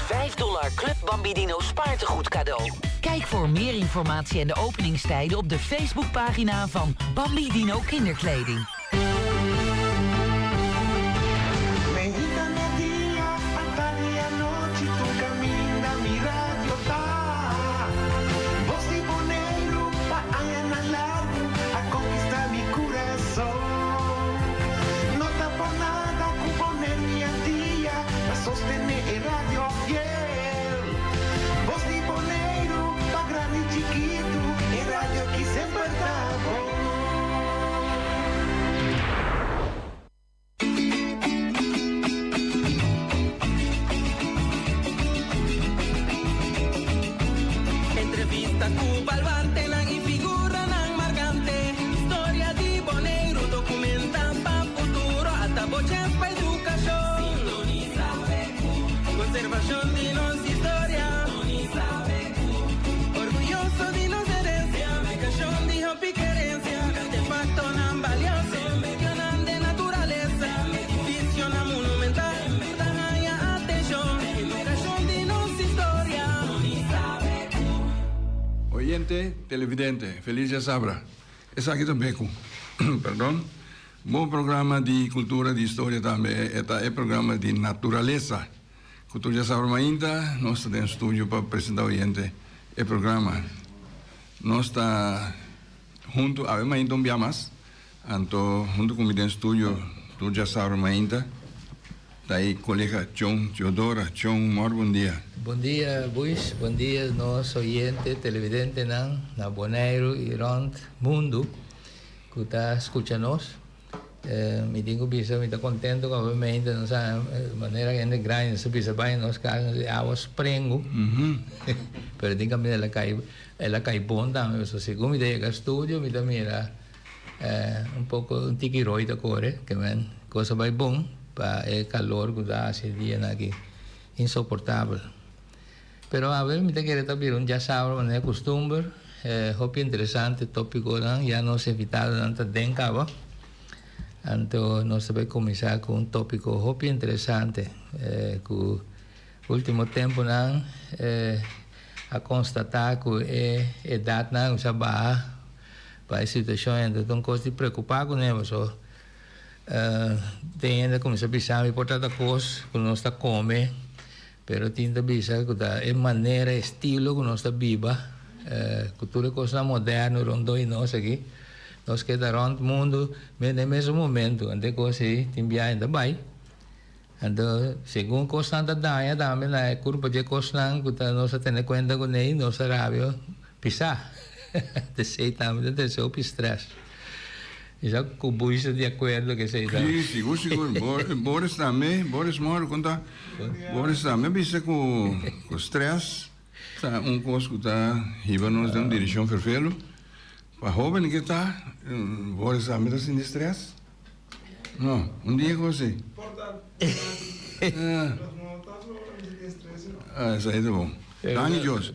$5 Club Bambidino spaartegoed cadeau. Kijk voor meer informatie en de openingstijden op de Facebookpagina van Bambidino Kinderkleding. Televidente, feliz ya sabra. Es aquí también, perdón. Bom programa de cultura, de historia también. Este es el programa de naturaleza. Cultura ya sabra ainda, nós estamos em estúdio para apresentar o oyente el programa. Nós está junto, a ver, ainda um dia mais, então, junto com o estúdio, tu já sabra ainda. Daí, colega John Teodora. John, bom dia. Bom dia, Bush. Bom dia, nosso oyente, televidente na Bonaire e rond mundo que está escutando. Me digo que me está contente, obviamente, não sabe, maneira que ainda grande, se pisa bem, nós caras de água sprengo. Pero diga que ela cai bom também. So, segundo me dei a estúdio, me também era pouco tiquiroi da core, que vem coisa bem bom. Para el calor que da ese día aquí insoportable. Pero a ver, me te quiere también ya sabes, no es costumbre, es interesante tópico, ya no se evitado antes de encaba. Entonces, no se va a comenzar con un tópico muy interesante, que último tiempo a constatar que edad se baja para la situación, entonces, un cosa de preocupar con eso. Tem ainda começa a pensar em importar coisas que nós está come, pero tem que pensar que é maneira, estilo que nós está viva, cultura coisa moderna, rondo e nós aqui, nós que está rondo mundo, mas no mesmo momento, ande coisa aí, tem viagem também, então segundo coisa anda daí, também na curva de coisa que nós temos conta com ele, nós rábio pisar, de sei também, de ser o estresse. Já com o Bush de acordo que sei lá. Sim, seguro. Boris também, Boris mora conta. Boris também bisa com stress. Tá coisa que tá riba nós damos direção perfeito. Para jovem que tá, Boris também tá sem stress. Não, dia que assim. Isso aí tá bom.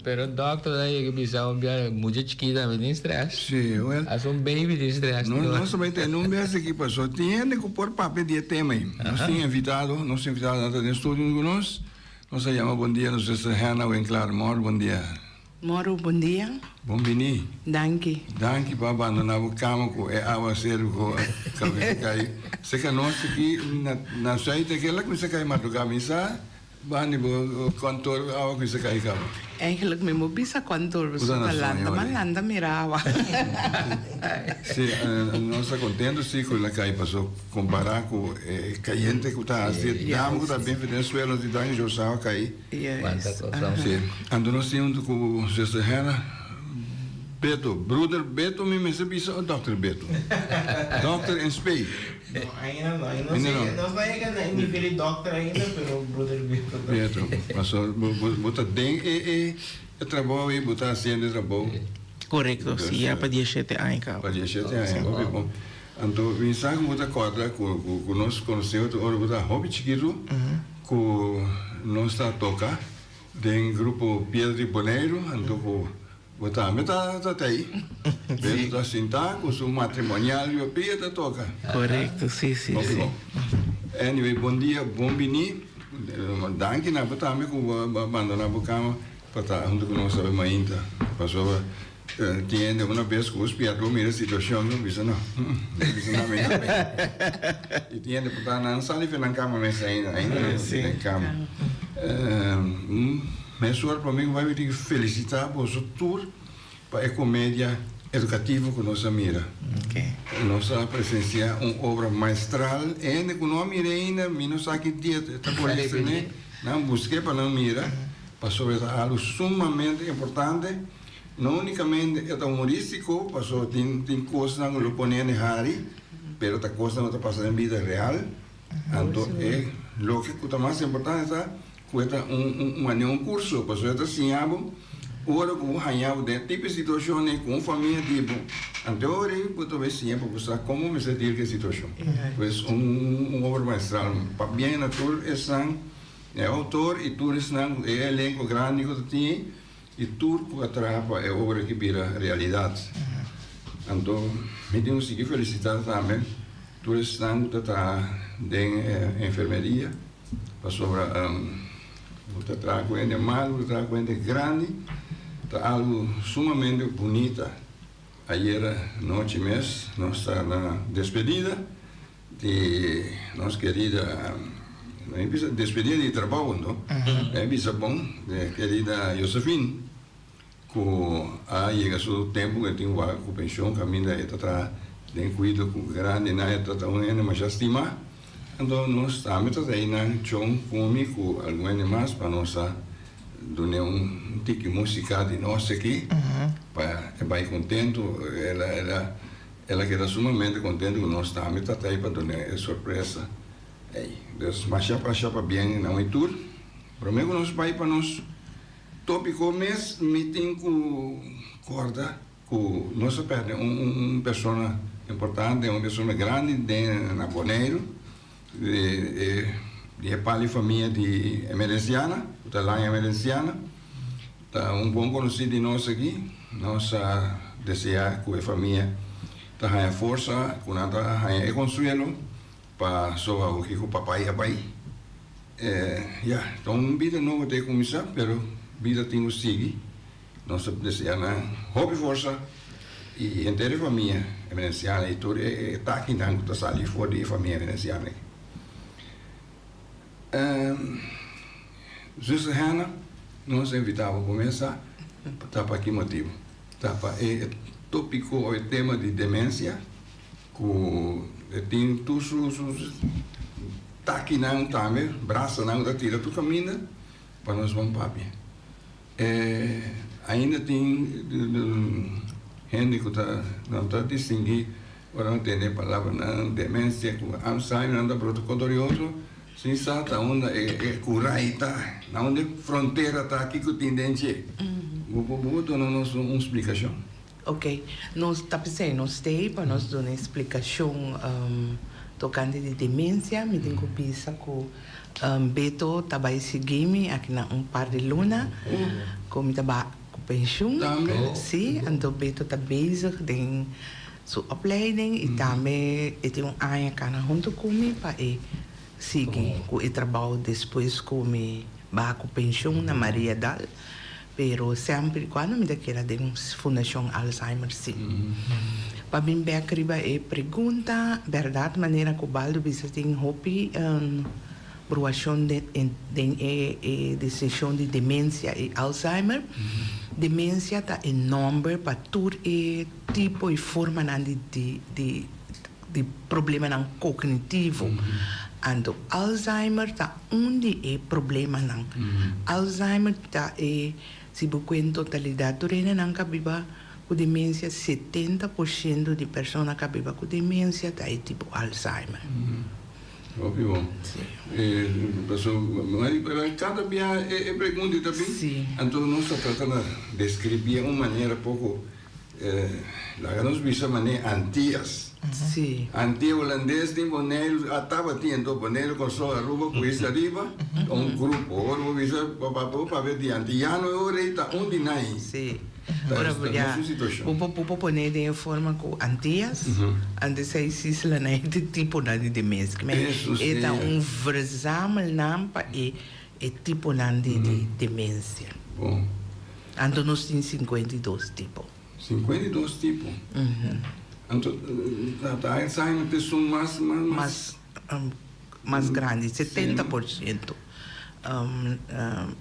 Pero doctor aí que bisa muito chiquita me tem stress. Sim, well. As baby de stress. Não somente não vê que passou. Tinha que pôr papel de tema aí. Nós tínhamos invitado no estúdio com nós. Nós chamamos bom dia, nós estamos Hannah Winkler. Bom dia. Moro, bom dia. Bom-vindo. Danke. Danke para abandonar o cama com a água sério com a cabeça cair. Se que nós aqui na saída que ela começa a cair madrugada, missa. Bani bo kantor awa ko sa kaikaw. Eigenlijk me mo bisa kantor so malanda mirava. Sí, no está contento sí con la calle pasó comparar con caliente que está haciendo. Ya me también Venezuela de daño yo estaba caí. Sí. Ando no siendo con sister Hannah. Beto, brother Beto me se bisa Dr. Beto. Doctor in Spain. No, ainda não. Nós não é nível doctor ainda, pero brother Beto. Pasó, bota den trabalho e botar haciendo trabalho. Correto, sim, é para 17 anos. Para 17 anos, bom. Então, me sabe muita coisa que nós conhecemos, ora botar hobby chiquito, que nós está toca, tem grupo Pedro de Bonaire, então botar metade aí. Pedro está sentado com seu matrimonial e o Pedro toca. Correto, sim. Anyway, bom dia, bom-vindo. danke na betame ku abandona a cama para junto com nós sabe mainta passou tiene una vez que spiado mira situação não bisa não bisa na minha e tiene para não sair na cama mas ainda na cama mas o para mim vai me felicitar por o tour para a comédia educativa que nós mira. Nós presenciar uma obra maestral e com nós mira ainda menos aqui dia tá por isso né não busquei para não mira passou algo sumamente importante não unicamente é humorístico passou tem coisas que lo ponen en hari pero ta coisa não está passando em vida real então é lo que está mais importante tá cuesta um curso passou está ensinando ora como hanhava de tipo de situação com família tipo anterior puto ver sempre para como me sentir que situação pois obra maestral bem natural é autor e tudo isso é elenco grande que tem e tudo que atrapa é obra que vira realidade então me tenho que felicitar também tudo isso está em enfermeria para sobre o trago é mal o trago é grande está algo sumamente bonita ayer noite mês nós está na despedida de nossa querida despedida de trabalho, não? É bisa bom, querida Josefine, que chega o tempo que tem o pensão, caminha e tá tem cuido com grande na tá mas já estima, então nós estamos aí na chão comigo alguns mais para nós dar tique música de nós aqui, para vai contento, ela queda sumamente contente que nós estamos aí para dar surpresa. Dus mas chapa bem na tour. Prometo nós vai para nós tópico mês meeting com corda com nós perde pessoa importante, uma pessoa grande na Bonaire de pali família de emergenciana, da lá emergenciana. Tá bom conhecido de nós aqui, nós desejar que a família tá a força, que nada a consuelo para só o que o papai e pai então vida não vai começar pero vida tem que seguir nós desejamos hobby força e inteira família emergenciana e tudo está aqui dentro da sala fora de família emergenciana justo Hannah nós invitamos a começar para que motivo para tópico o tema de demência tem todos os taque não também braço não da tira tu caminha para nós vamos papi ainda tem gente que não está distinguir agora não tem a palavra não demência com Alzheimer não dá protocolo e outro sim está onde é curaita na onde fronteira está aqui que tem dente vou dar uma explicação. Ok, nós estamos pensando, nós temos para nós dar uma explicação tocante de demência, me tenho que pensar que Beto estava seguindo aqui na par de luna, como estava com pensão, sim, então Beto está bezig com sua opleiding e também tem ano que junto comigo para seguir com o trabalho depois como vai com pensão na Maria Dal. Pero sempre quando me daquela de Fundação Alzheimer sim. Para mim bem criba pergunta verdade maneira que o baldo bisa tem hobby proação de decisão de demência e Alzheimer. Demência tá em número para tudo tipo e forma de problema não cognitivo. Então Alzheimer tá onde é problema não. Alzheimer tá se você em totalidade, turena não cabiba com demência 70% de pessoas que cabiba com demência tá tipo Alzheimer. Óbvio. Mas cada dia é pergunta também. Sim. Então nós estamos tratando de descrever uma maneira pouco lá nós visa maneira antigas Sim. Antigo holandês tem boneiro, estava tendo boneiro com só a roupa com isso arriba, um grupo, ou isso para ver de antiano, ou reita onde não. Sim. Ora, já, o poner de forma com antias, antes aí se lá não de tipo nada de mês, que é versamel nampa e tipo nada de demência. Bom. Então nós temos 52 tipos. 52 tipos? Então, a Alzheimer tem mais grande, 70%.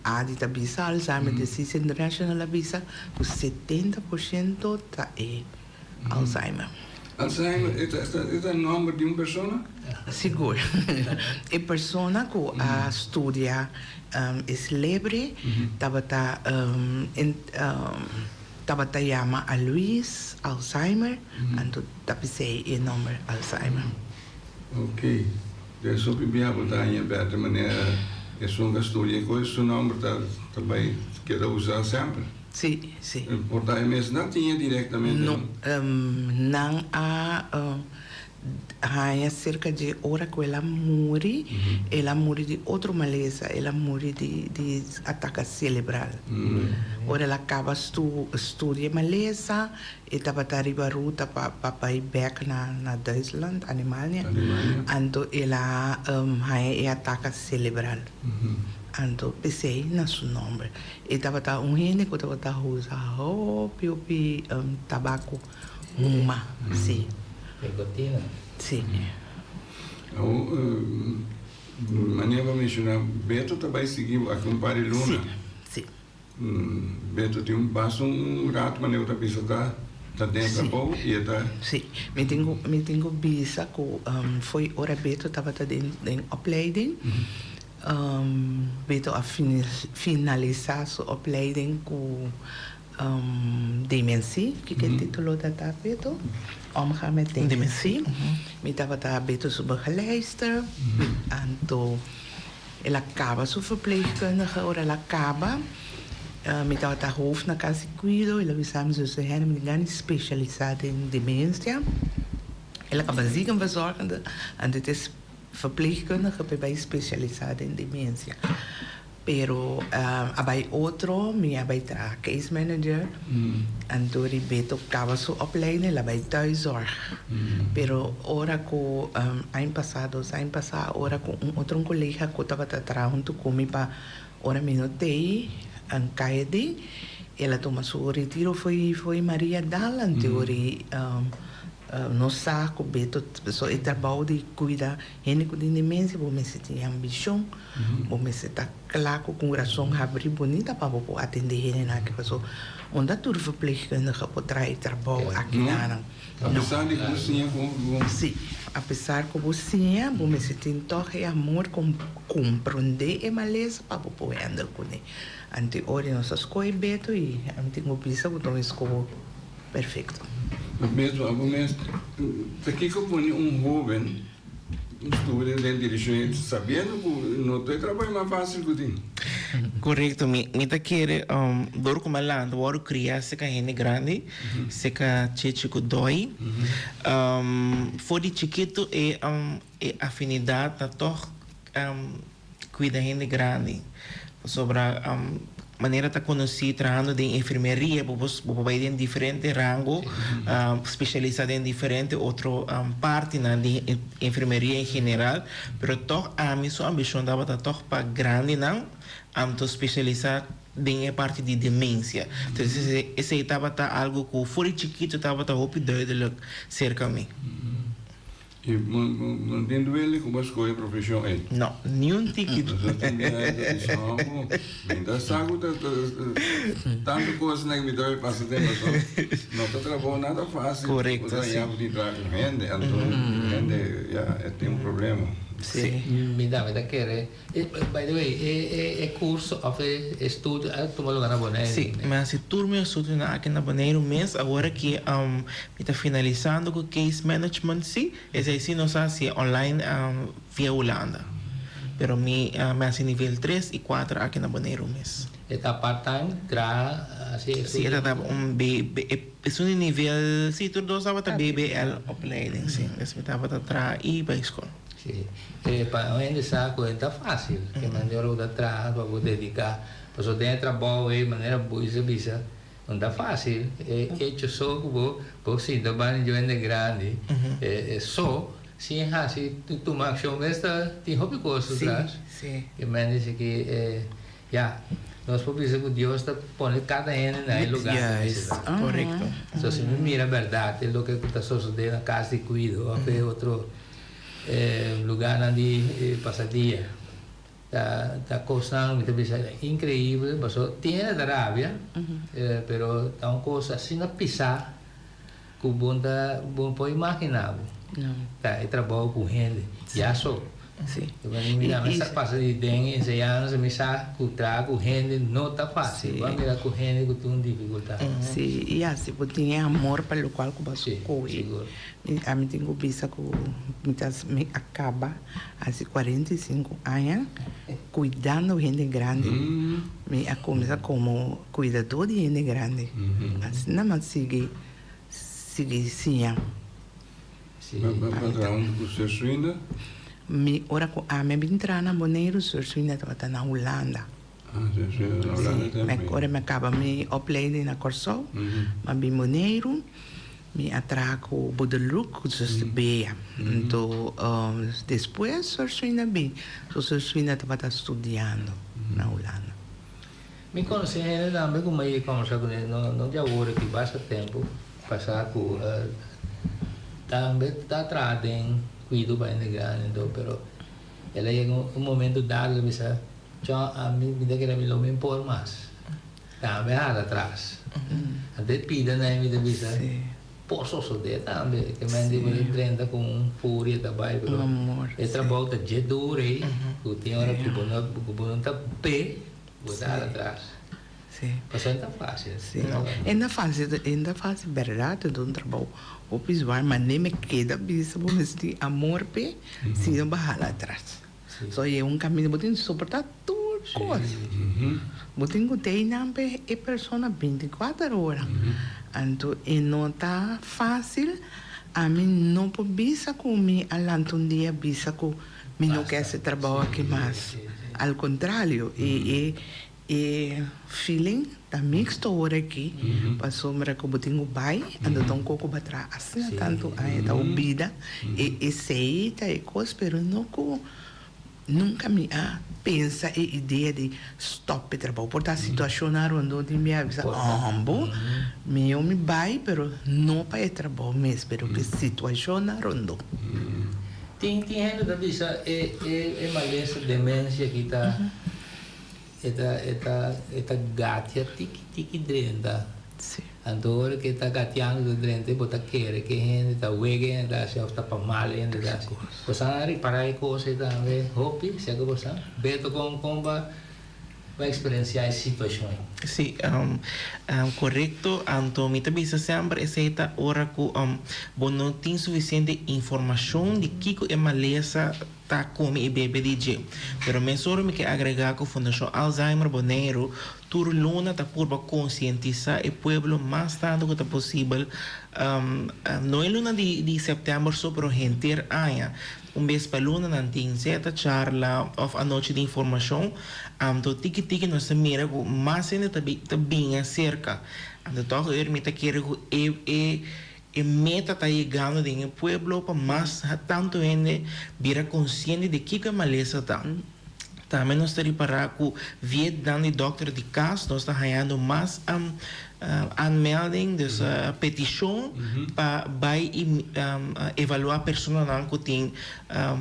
A dita bisa Alzheimer disease international bisa, o 70% é Alzheimer. Alzheimer é o nome de uma pessoa? Seguro. É pessoa que estudia é celebre, estava chama a Luis Alzheimer, então tapicei o nome Alzheimer. Ok. Eu só bebia botar em aberta maneira, é só uma história que o nome também quer usar sempre. Sim, sim. Portanto, mas não tinha diretamente. Não há cerca de hora que ela morre de outra maleza, ela morre de ataque cerebral. Ora ela acaba estudar maleza e estava arriba a ruta para ir back na Duitsland, Alemanha. Então ela há ataque cerebral. Então pensei no seu nome. E estava gente que estava usando tabaco, sim. Nicotina? Sim. Maneira mencionar, Beto também seguiu a compare Luna. Sim. Beto tem passo rato, mas eu também está dentro da pouco e está. Sim. Me tenho bisa que foi hora Beto estava em opleiding. Beto a finalizar sua opleiding com dementie, que é o título da Beto. Omgaan met dementie. Ik dacht dat beter zo begeleider. En toen, ela acaba zo verpleegkundige, of ela acaba. Ik dacht dat hoofd na casa cuido, ela visamos zo ze hebben met gaan specialisado in dementia. Ela acaba ziekenverzorgende, en dit is verpleegkundige bij specialisado in dementia. Pero abai outro, minha abai tra case manager, en door die beter acaba su opleiding, la bij thuiszorg. Pero ora ko ano passado, ora ko outro colega ko tava trabalhando comigo para ora minutei, an caide, ela toma su retiro foi Maria Dal, en teorie no saco beto pessoa e trabalho de cuidar gente com demência bom me se tem ambição bom me se tá claro com coração abrir bonita para poder atender gente na que pessoa onde tudo verpleegkundige pode trazer trabalho aqui na apesar de cozinha com sim apesar que cozinha bom me se tem toque amor com compreender e maleza para poder andar com ele ante ora nossas coisas beto e ante uma pizza com escovo perfeito. Mesmo, aqui que eu ponho jovem estuda de direção, sabendo que não tem trabalho mais fácil que tem. Correto, me quer dor como ela anda, o criar se gente grande, se chico dói, for de chiquito é afinidade da toh cuida gente grande sobre maneira tá conhecido trabalhando de enfermeria, porque em diferente rango, especializado em diferente outro parte na de enfermeria em geral, pero toch a minha sua ambição dava tá para grande não, to especializar em a parte de demência. Então esse estava tá algo que fora chiquito estava tá hope duidelijk cerca a mim. E mantendo ele como escolhe a profissão é? Não, nenhum ticket. Ainda sabe tanto coisa que me dói para tempo não está trabalhando nada fácil. Correto. Já de gente, então gente já tem problema. Sim. Me dá querer. By the way, é curso ou é estudo toma lugar na Bonaire? Sim, mas se turma eu estudo aqui na Bonaire um mês, agora que está finalizando com case management, sim, esse aí não sabe se online via Holanda. pero me hace nível 3 e 4 aqui na Bonaire mês. Está part-time, assim, Sim, ela estava é um nível, sim, tudo estava a BBL opleiding, sim, mas me estava a ir para a escola. Sim, para onde essa coisa está fácil, que maneira de atrás para poder dedicar, para só dentro trabalho de maneira boa bisa, não está fácil, é que só que você sim, também eu ainda grande, é só sim, assim, tu mais show mesmo tem hobby coisa atrás, que me diz que já nós podemos que Deus está pondo cada um no lugar. Correto. Então, se me mira a verdade, o que está sucedendo na casa de cuido, ou outro lugar onde passa dia, está coçando, me está incrível, mas tem a Arábia, mas é uma coisa assim na pisar, que o bom pode imaginar. Tá, é trabalho com gente, já sou. Sim. Essa passa de 10 anos, me sabe que o trago com gente não está fácil. Vai mirar com gente que tem dificuldade. Sim, e assim, você tem amor para o qual você corre. A mim tenho visto que me acaba há 45 anos cuidando de gente grande. Me começa como cuidador de gente grande. Assim, não mais sigue sim. Para onde você suína? Ora a me entrar na Bonaire, sou suína estava na Holanda. Você suína na Holanda também. Agora me acaba me opleiding na Corsol, mas bem Bonaire, me atraco Bodeluk, que é beia. Então, depois sou suína bem, sou suína estava estudando na Holanda. Me conheci também como eu conversar com ele, não já hora que passa tempo, passar com também está atrás cuido para integrare, pero ela chega momento dado, me dice, a mim me que me lo impor mais. Também atrás. Até pida na me dice, posso soder também, que me deve prenda com fúria também, pero é trabalho de jedure, que tem hora que não tá pé, botar atrás. Mas não é fácil. Ainda fácil, verdade, de um trabalho. O visual, mas nem me queda, bisa, vou me sentir amor, pe, se não barrar lá atrás. Só é um caminho, vou ter que suportar tudo coisa. Vou ter que ter na pe, é pessoa 24 horas. Então, não está fácil, a mim não pode bisa comigo, além um dia bisa com, me não quer esse trabalho aqui mais. Ao contrário, feeling da minha história aqui passou me que eu tenho pai ando tão pouco para trás assim tanto aí da vida e sei tá e coisa pero nunca me pensa e ideia de stop trabalho por a situação na onde me avisa bom meu me vai pero não para trabalho mesmo pero que situação na onde tem gente da bisa é maleza demência que tá esta gatia tiki drenda. Andor que está gateando drenda, bota querer que gente está wegen, da se está para mal ainda da se. Você ari para aí coisa também, hope, se que você beto com vai experienciar a situação. Sim, correto. Então, me também sempre essa hora que não tem suficiente informação de que é maleza tá como e bebê DJ. Pero me soro me que agregar com a Fundação Alzheimer Bonaire, tur luna tá por conscientizar o povo mais tanto que tá possível. Não é luna de setembro só para gente aia. Vez para luna não tem certa charla ou a noite de informação. Então tiki nós mira com mais ainda tá bem cerca. Então toca eu me tá querendo e meta está chegando em pueblo para mais tanto gente vira consciente de que a maleza está. Também nós temos para que Vietnam e doctor de caso nós está ganhando mais aanmelding, dus petição para evaluar a pessoa que tem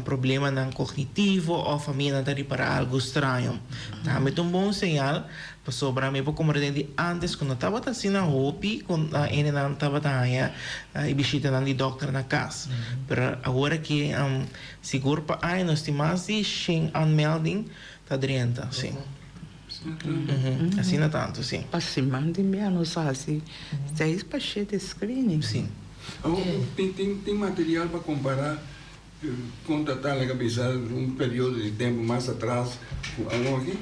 problema cognitivo ou a família está para algo estranho. Também é bom sinal para sobrar me como antes quando estava assim na hopi quando ele não estava aí e visita de doctor na casa. Pero agora que seguro para aí nós temos mais de 100 aanmelding está dentro, sim. Assim não tanto, sim. Para cima de mim, não sabe se 6 para 7 screening. Sim. Tem material para comparar contatar a cabeça período de tempo mais atrás algo aqui?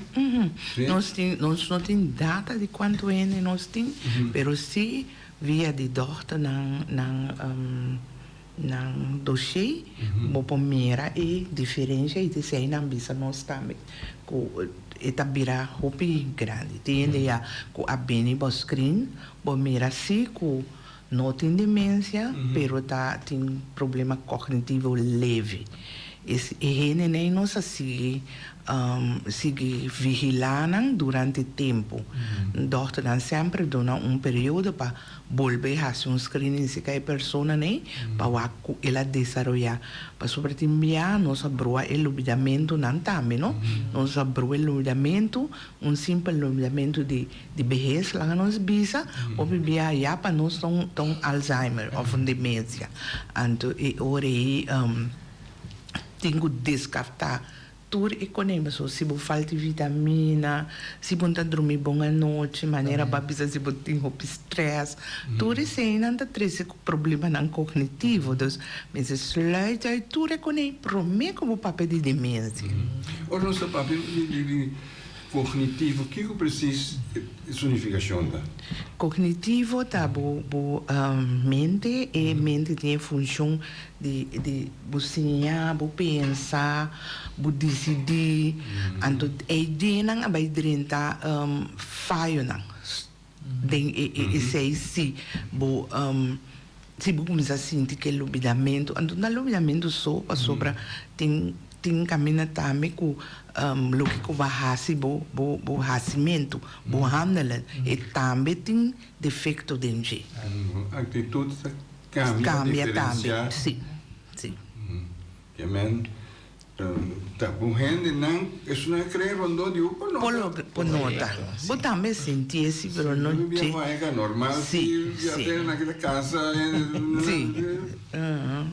Sim. Nós não temos data de quanto é nós temos, mas sim via de dorta nang dossier, mo pomera e diferença e se ainda bisa nós também com etabira hopi grande tende ya com a beni bo screen bo mira si com não tem demência pero tem problema cognitivo leve esse nem nós sigue vigilando durante tempo. Doctor dan sempre dona período para volver a hacer screening se que persona nem para ela desarrollar. Para sobretimbiar nós abroa el olvidamento nan também, não? Nós abroa el olvidamento, simples olvidamento de vejez lá nós bisa, ou bibia já para nós tão Alzheimer ou demência. Então, ora tenho descartar tudo econômico, so, se você falta vitamina, se você está dormindo bom à noite, maneira babisa se você tem estresse, tudo isso ainda está trazendo problema não cognitivo, então, mas sluit uit tudo econômico, promete como papel de demência. O nosso papel de cognitivo, o que precisa significação da? Cognitivo tá mente e mente tem função de sonhar, pensar, decidir, então a ideia não vai drentar falho não, e sei se você começa a sentir que olvidamento, então o olvidamento só sobre tem caminha também com o que vai fazer bo rascimento, bo handelen, e também tem defeito dentro. Atitude Cambia também, sim. Amen. Tá bom, gente não, isso não é crer rondo de upa não. Por nota. Bo também sentir esse, pero não te. É normal, se já tem naquela casa, sim.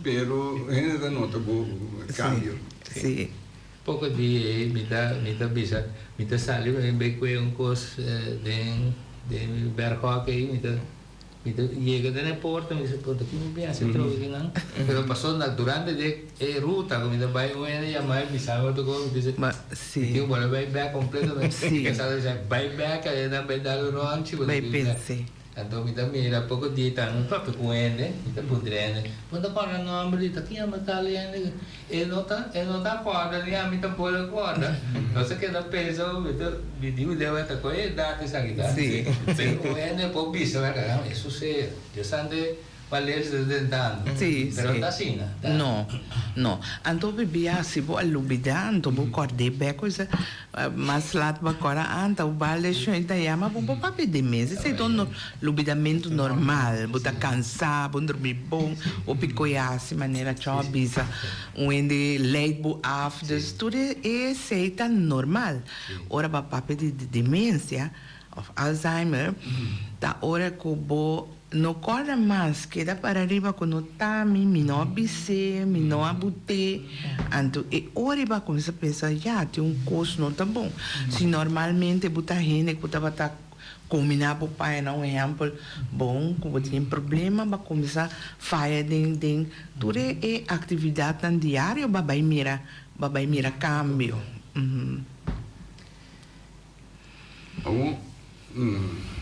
Pero gente da nota bo cambio. Sim. Pouco de mita saliu em beque cos de berhoque mita llega de porta me dice porta que me viene se trova que não pero passou durante de ruta como mita vai uma e mais me sabe outro como dice sim que bora vai back completamente sim que sabe já vai back aí na pedal rancho vai pensar. Então, me mira pouco dia tá no próprio coende, me pudrene. Quando para não abrir, tá aqui a matalha, e não tá corda, nem a mita pula corda. Não sei que dá peso, me digo deu esta coisa, dá que sabe tá. Sim. Pero coende por bicho, cara, isso se, eu sande valer tentando. Sim, pero tá assim, não. Não. Então bebia se vou alubidar, então vou corder bem coisa, mas lá vai cora anta o balde shoita yama bom papel de mês. Isso é todo lubidamento normal, botar cansar, bom dormir bom, ou picoiar-se maneira chabisa, onde leite af, tudo é aceita normal. Ora para papel de demência, of Alzheimer, da hora que bo no corda mais queda para arriba quando tá me não abisse, me não abute, então e hora começa a pensar já tem custo não tá bom. Se normalmente botar gente que tava tá combinar para o pai não exemplo bom, quando tem problema vai começar faia den tudo é atividade tan diária vai mira cambio.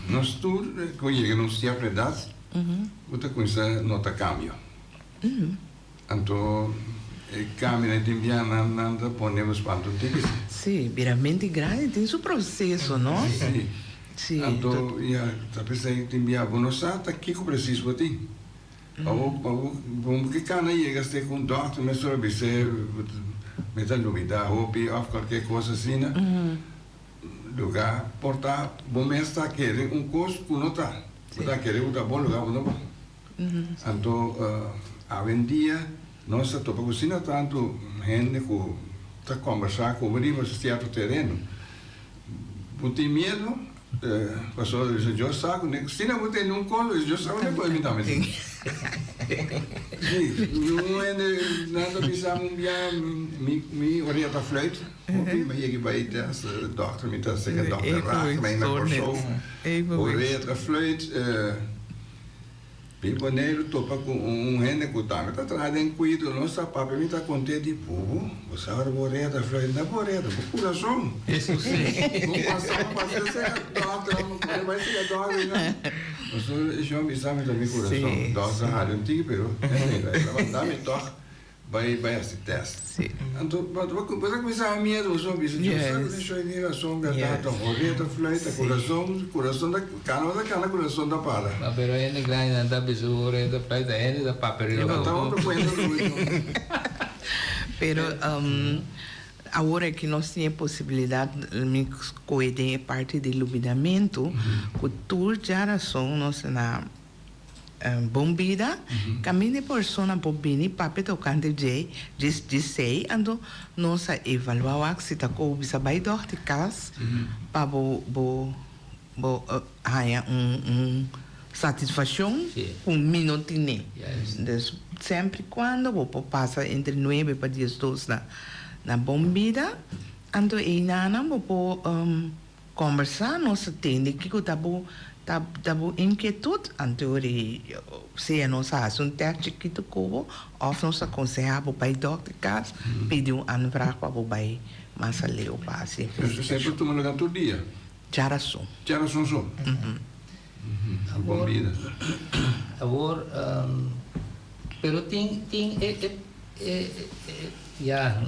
Nós tudo, quando chegamos a certa idade, você começa a notar cambio. Então, cambio na temporada não podemos quanto tempo. Sim, veramente grande, tem seu processo, não? Sim. Sim. Então, já pensei que temporada, você não sabe o que preciso para ti. Porque quando chega com um doutor, mas só você me dá novidade, ou qualquer coisa assim, lugar portar bom está querer curso que não está está querer bom lugar não então a dia nossa topa cocina tanto gente que está conversar com o certo terreno tem medo passou eu saco né se não tem um colo eu saco depois me dá mesmo não é nada precisamos me orienta fluit maar je bij de dochter met dat zeggen dochter raakt mij naar persoon oriënta fluit Piponeiro topa com rende que tá trazendo cuido nossa papai me tá contente povo você agora boreta flor na boreta o coração Isso sim. vou passar você vai ser dog né você já me sabe também coração dosa rádio antigo pero levantar-me toca vai esse teste então vou começar a minha você bicho deixa eu ir a som da data boreta flor coração da cana coração da para Pero ele grande anda bisure da play da ele da papel. Pero agora que nós temos possibilidade de coeder parte do iluminamento, que toda geração nós na bombida, caminho de pessoa bobini pape tocando de sei, ando nós evaluar se tá com bisa vai dorte cas para haya satisfação minutinho. Sempre quando você passa entre 9 para 10 dois na bombida, então aí nana você conversar, nós temos que tá inquietude, então se nós assunto é chiquito como, ou nós aconselhamos para ir doctor casa, pedir anvraag para você mas leu para sempre tu me ligar todo dia Geração só bombida Agora, pero tem já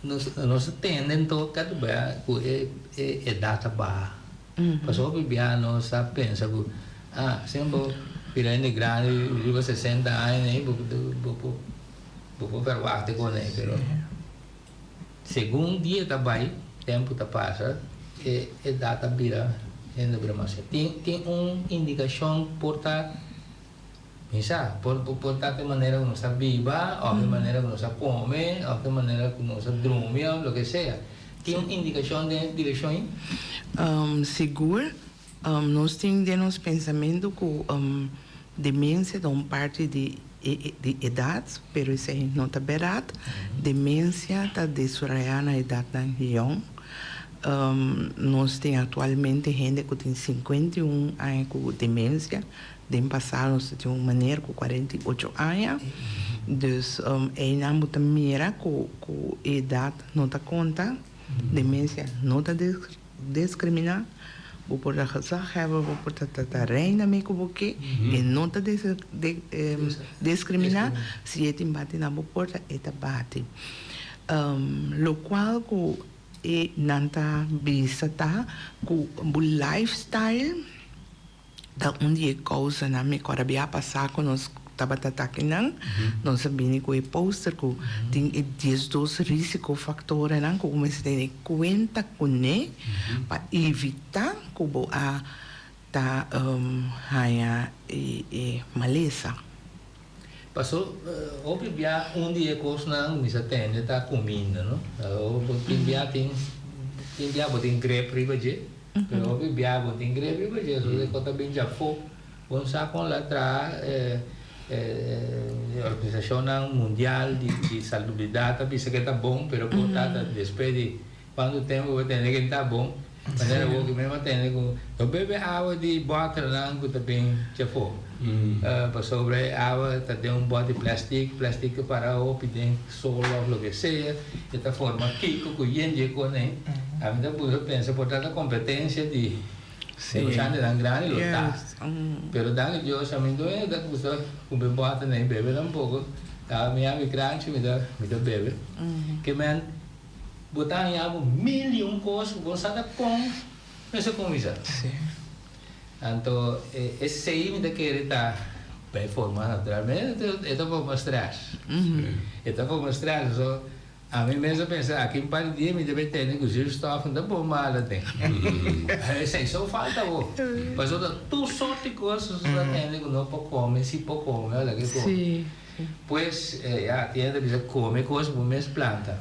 nós tendem tocar do bem é data ba passou bibiano sa pensa que sempre pirani grande viva 60 anos aí vou perguar-te com ele pero segundo dia tá vai tempo tá passa é data vira ainda vira mais tem indicação por tá Misa, por tal maneira que nós viva, ou de maneira que nós come, ou de maneira que nós dorme, ou o que seja. Tem uma indicação de direção? Seguro, nós temos pensamento que demência é uma parte de idade, mas isso não está verdade. Demência está desarrollada na idade da região. Nós temos atualmente gente que tem 51 anos com demência. Den passado nós tínhamos uma maneira com 48 anos. Então, ainda muito mira com a idade não está conta. Demência não está discriminada. Vou por a razão, vou por a reina me que e não está discriminada. Se é bate na porta, é bate. Lo qual é nanta visita com o lifestyle da onde causa na me corabia passar com nós estava atacando nós sabemos que o poster que tem 12 riscofactores não como se tem conta com ele para evitar que a tá haya maleza Passou, óbvio, dia coisa não me atende tá comendo, não? Tem grepe ribaje, pero óbvio tem grepe ribaje, so de conta bem já foi, vamos sacar lá atrás Organização Mundial de Salubridade, bisa que tá bom, pero portada depois de quando tempo vai ter que tá bom. Maneira boa que mesmo tem que beber água de bottle não que também já foi. Para sobre água tá tem bote de plástico para o pedir solo ou o que seja, esta forma aqui com gente com né. A mim depois eu penso por tanta competência de negociante tão grande lutar. Pero dan eu chamando é da coisa com bebota nem beber um pouco. A minha migrante me dá beber. Que man botar em água milhão coisas, você está com essa comida. Então, esse aí me dá que ele está bem formado naturalmente, então vou mostrar. Então vou mostrar, só a mim mesmo pensar, aqui em Paris me deve ter que os estofos da bom mal tem. Isso só falta o. Mas outra tu sorte coisas da tem que não pode comer, se pode comer, olha que come. Pois, já tem que comer coisas por mesma planta.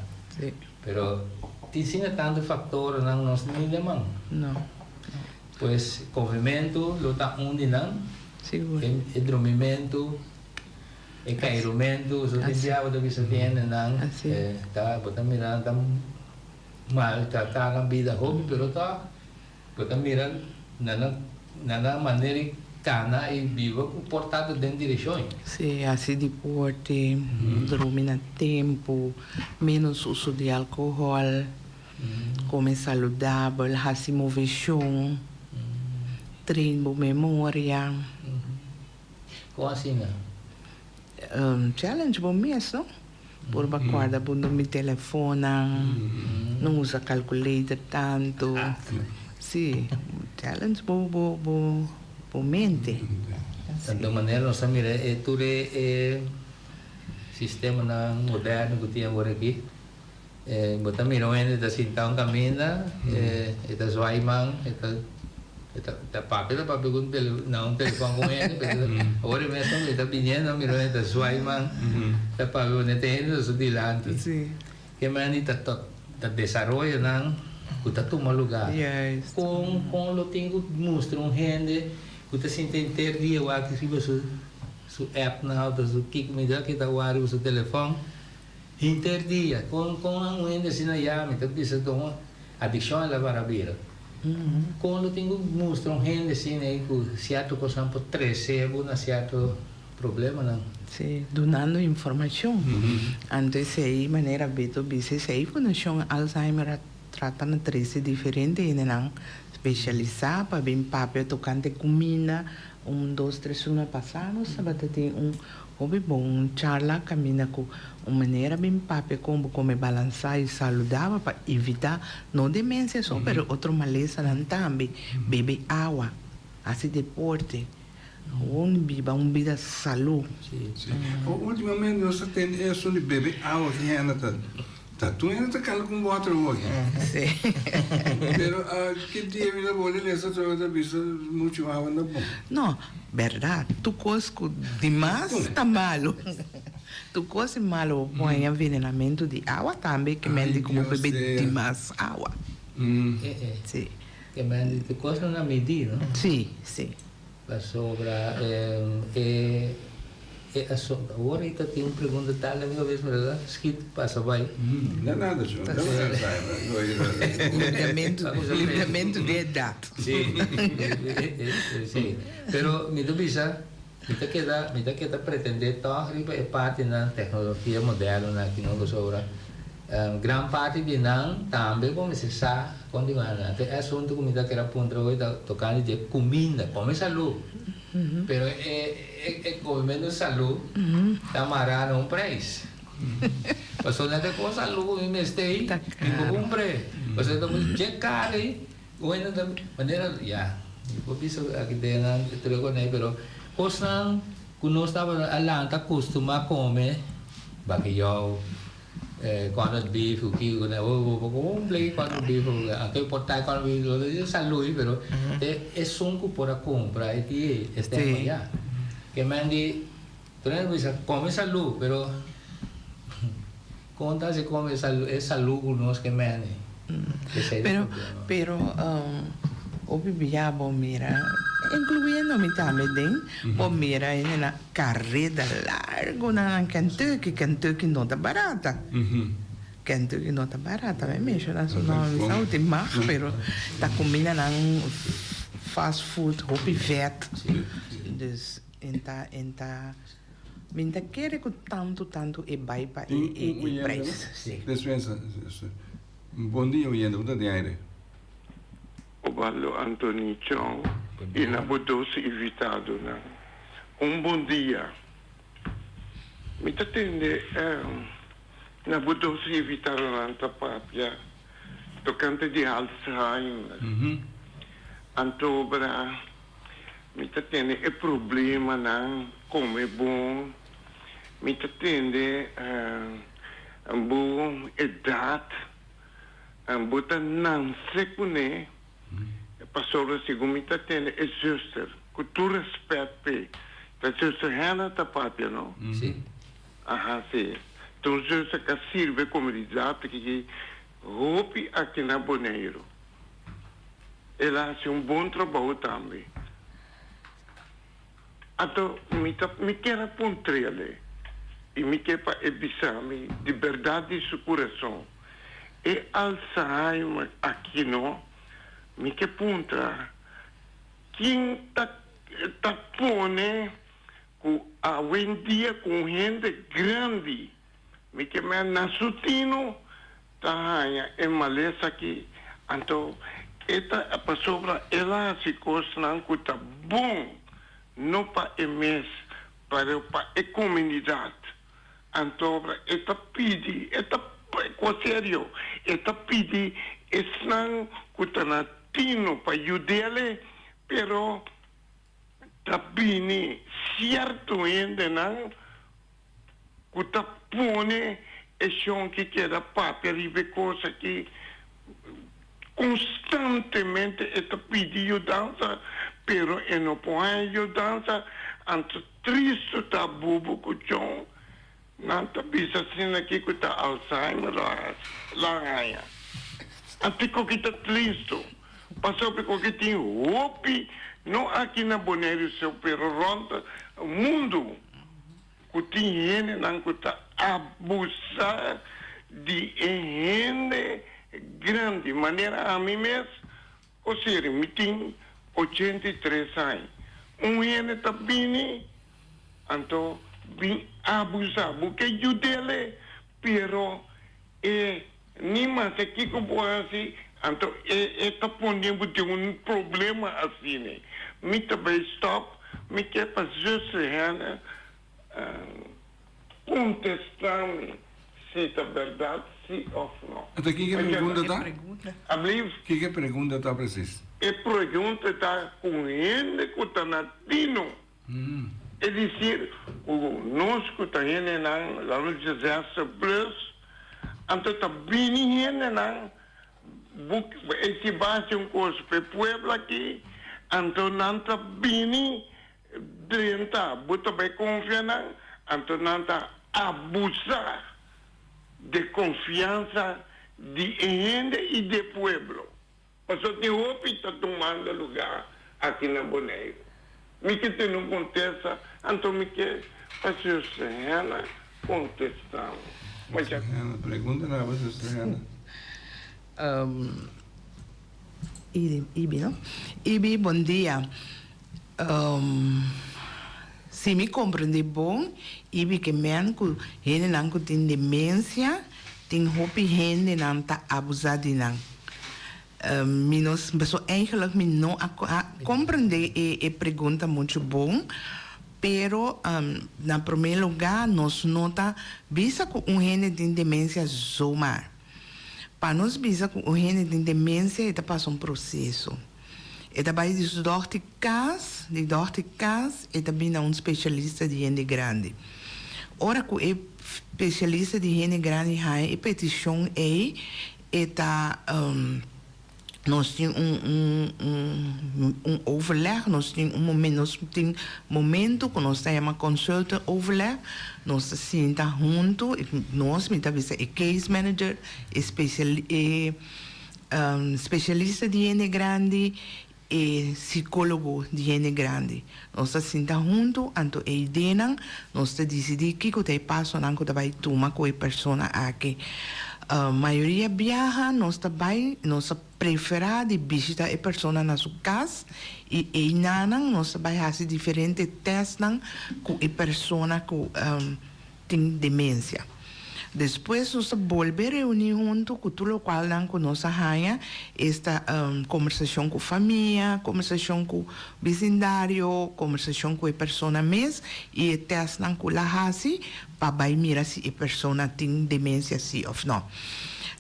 Pero tinha tanto fator não nós nem demam. Não. Pois movimento luta onde não. Seguro. E dormimento, e caimento, so tem dia o que se tem não. Tá, botar mirando tá mal tá na vida hobby, pero tá botar mirando na maneira cana e viva portado dentro de direção. Sim, assim deporte, dormir no tempo, menos uso de álcool, comer saudável, assim mover chão, treino memória. Como assim, né? Challenge bom mesmo, por guarda por não me telefona, não usa calculator tanto. Sim, challenge bom mente. De maneira nossa mira é tudo sistema na moderno que tinha agora aqui. Botar mira onde da sintão caminha, eta zoaiman, eta papel com não telefone com ele, agora mesmo está pedindo mira onde da zoaiman, eta papel onde tem ele so dilante. Sim. Que mani tá desenvolvendo não, que tá tomando lugar. Yes. Com o tenho mostra gente que está se entender dia o que se su app na auto su kick me dá que tá o ar o seu telefone interdia com a ainda se na ya me tá bisa com addiction la barabira com o tenho mostra gente assim né que certo coisa por 13 na certo problema não. Sim, donando informação. Antes aí maneira beto bise sei informação Alzheimer trata na 13 diferente e não especializar para bem papel tocante comida 1, 2, 3 semanas passadas sábado tem hobby bom charla caminha com uma maneira bem papel como comer balançar e saudável para evitar não demência só pero outro maleza não também beber água assim deporte viva uma vida saúde. Sim. Ultimamente nós temos isso de beber água que ainda tu ainda está calmo com water hoje. Sim. Pero que dia vida boa ele essa toda vista muito água não bom. Não, verdade. Tu cosco demais está malo. Tu cosco malo põe envenenamento de água também que mente como beber demais água. Sim. Que mani tu coisa na medida, não? Sim, sim. Para sobra agora ainda tem uma pergunta tal a minha vez mas escrito passa vai Não é nada, senhor. Livramento de idade. sim sim pero me dubisa me queda pretender tornar é parte da tecnologia moderna aqui no sobra gran parte di nan também come si sa continuare è assunto come da che era appunto voi toccando di comida come salute però è come meno salute da marare un prezzo ma sono andate con salute mi stay mi compre ma se dopo cercare come da maniera ya ho visto che dena te lo conei però cosa quando stava all'anta costuma come perché io quando il beef quando anche portare quando vi sa lui però è sonco per compra e ti stiamo ya che mandi tu non bisa come sa lui però conta se come sa è sa lui conosco che mandi pero obviamente mira incluyéndome también mira en una carrera larga en Kentucky no está barata Kentucky no está barata me dice eso no es más pero está combinando fast food hobby vet dus enta minta quer que tanto e vai para e preço Dispensa. Bom dia, Oyenda. Hoe dat jij? Oballo Anthony Chong e na bodosi invitado na bom dia mi t'attende na bodosi invitado na tapapia toccante di Alzheimer antobra mi t'attende e problema na come bom mi t'attende buon edad buta non secune pastor segundo me tendo é justo que tu respeite a justo Hannah tá papia não sim sim então justo que sirve comunidade que roupe aqui na Bonaire ela faz bom trabalho também então me quer apontar ali e me quer para ebisar-me de verdade de seu coração e Alzheimer aqui não me que punta quem tá tapone com a vendia com gente grande. Me que me nasutino tahanha é maleza aqui. Então, esta a pessoa ela se costa que tá bom não para o mês, para a comunidade. Então, esta pede, com sério, esta pede, não que tá na tino para ajudar, pero também certo ainda não que tá pone é chão que queda papel e coisa que constantemente está pedindo dança, pero não pode dança, anto triste tá bobo com o chão, não tá bisa assim aqui que tá Alzheimer lá ganha. Antigo que tá triste, passou por que tem hope, não aqui na Bonaire seu pero ronda o mundo, que tem gente não que tá abusar de gente grande maneira a mim mesmo, ou seja, me tem 83 anos. Gente está bem, então, bem abusar, porque eu dele, pero, nem mais aqui como assim, então, está pondo de problema assim, né? Me também stop, me quer fazer contestar-me se é verdade, se ou não. Então, que pergunta está? Que pergunta está precisa? A pergunta está com gente que está na Tino. É dizer, nós que está na José Plus, então está bem gente na esse base curso para o povo aqui, então não está bem dentro, bota bem confiança, então não está abusar de confiança de gente e de pueblo. Porque tem roupa que está tomando lugar aqui na Bonaire. Me que tem não contesta, então me que fazer ela contestar. Mas já pergunta na você Serena. Ibi, não? Ibi, bom dia. Se me compreende bom, Ibi que men que gente não tem demência, tem roupa gente não está abusada não. Minos, pessoa eigenlijk me não compreende e pergunta muito bom, pero na primeiro lugar nós nota bisa que gente tem demência zomaar. Para nós bisa que gente tem demência está passando processo. E também de dorticas, e também um especialista de gente grande. Ora que é especialista de gente grande, a petição é nós temos overleg, nós temos momento que nós temos uma consulta overleg, nós sentamos junto, nós temos a case manager, especialista de gente grande, e psicólogo de gente grande. Nós sentamos juntos, então a ideia nós decidimos que o passo não vai tomar com a pessoa aqui. A maioria viaja, nós prefere de visitar a pessoa na sua casa e nós vai fazer diferentes testes com a pessoa que tem demência. Depois, nós voltamos a reunir junto com tudo o qual nós temos esta conversação com a família, conversação com o vecindário, conversação com a pessoa mesmo, e teste com a raça para mirar se a pessoa tem demência, sim ou não.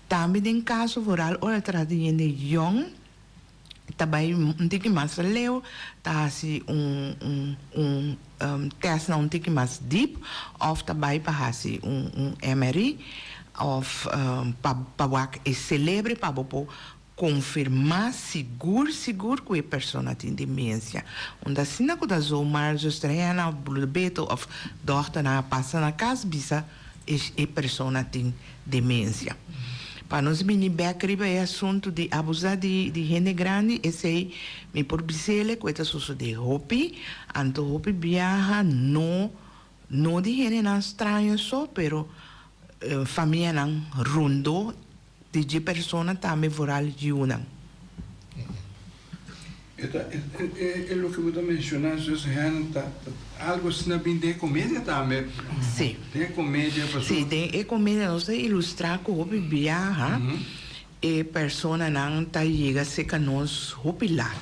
Também, em caso rural, olha, trazendo young, também um pouco mais leu, tá assim teste um pouco mais deep, ou também para assim MRI, ou para é celebre para confirmar seguro que a pessoa tem demência. Onde assim na coisa zoomar, justamente o beto ou dorta na passa na casa, bisa a pessoa tem demência. Para nós, mini backriba é assunto de abusar de gente grande, esse aí, me por bisele, que é sucesso de hopi, anto hopi viaja, não de gente não estranho só, pero família não rundo, de pessoa também voral de uma. É o que você mencionou, algo assim de comédia também. Sim. Tem comédia para Sim, tem comédia, nós ilustrar com o viaja e persona não tá chega se que nós hopilat.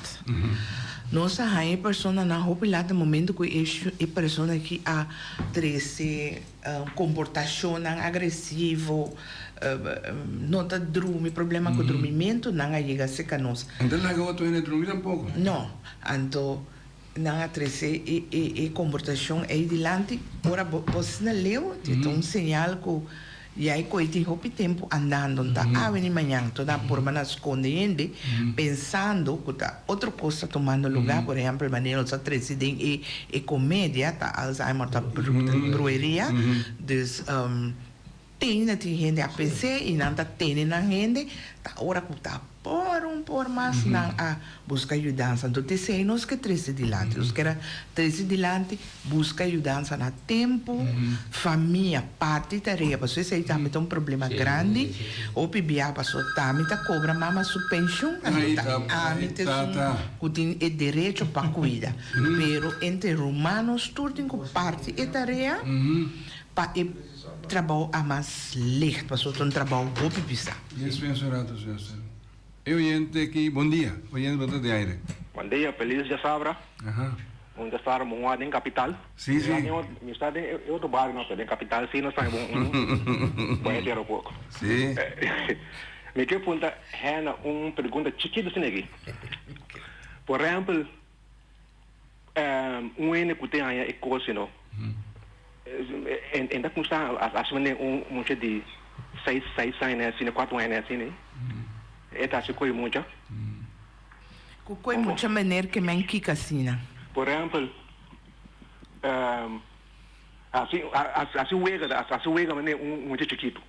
Nós a persona não hopilat no momento que é persona que a trece comportação agressivo, não tá dormir, problema com dormimento não chega se que nós. Então não agora tu ainda dormir tampouco. Não, então não a trece e comportação é dilante, ora você não leu, tem um sinal que e aí coiti hopi tempo andando, tá? Vem manhã, toda por mana escondendo, pensando que tá outra coisa tomando lugar, por exemplo, maneira os atores e comédia, tá? Alzheimer, tá? Brueria, dus tem gente a pensar e não tá tendo na gente, tá? Ora que tá por mais não a busca ajudança. Então, tem nós que treze dilante, os que era treze dilante busca ajudança na tempo, família, parte tarefa, porque se aí também tem um problema grande, ou pibia passou também tá cobra mama sua pensão, que tem o direito para cuidar. Pero entre humanos tudo tem parte e tarefa para trabalho a mais licht, porque um trabalho muito pisa. Isso é senhor. Oyente aqui, bom dia. Oyente, bom de aire. Bom dia, feliz de Sabra. Onde está moado em capital. Sim. Me está em outro bairro, não, em capital, sim, não está em bom aeroporto. Sim. Me que pergunta é uma pergunta chiquita assim aqui. Por exemplo, ene que tem aí coisa, não? Ainda como está, acho que um monte de 6 anos, assim, 4 anos, assim, eta se coi muito. Coi muita maneira que men kika sina. Por exemplo, assim wega mané muito chiquito.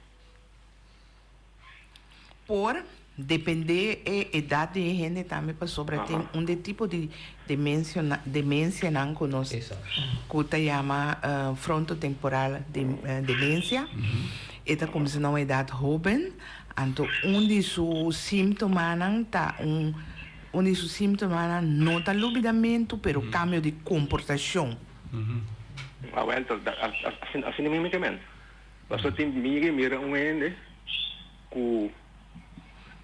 Por depender a idade de gente também para sobre tem de tipo de demência não conosco. Que se chama frontotemporal demência. Eta como se não é idade jovem. Então, de seus sintomas não está lubidamento, pero cambio de comportação. Assim mesmo também. Você tem mira ene que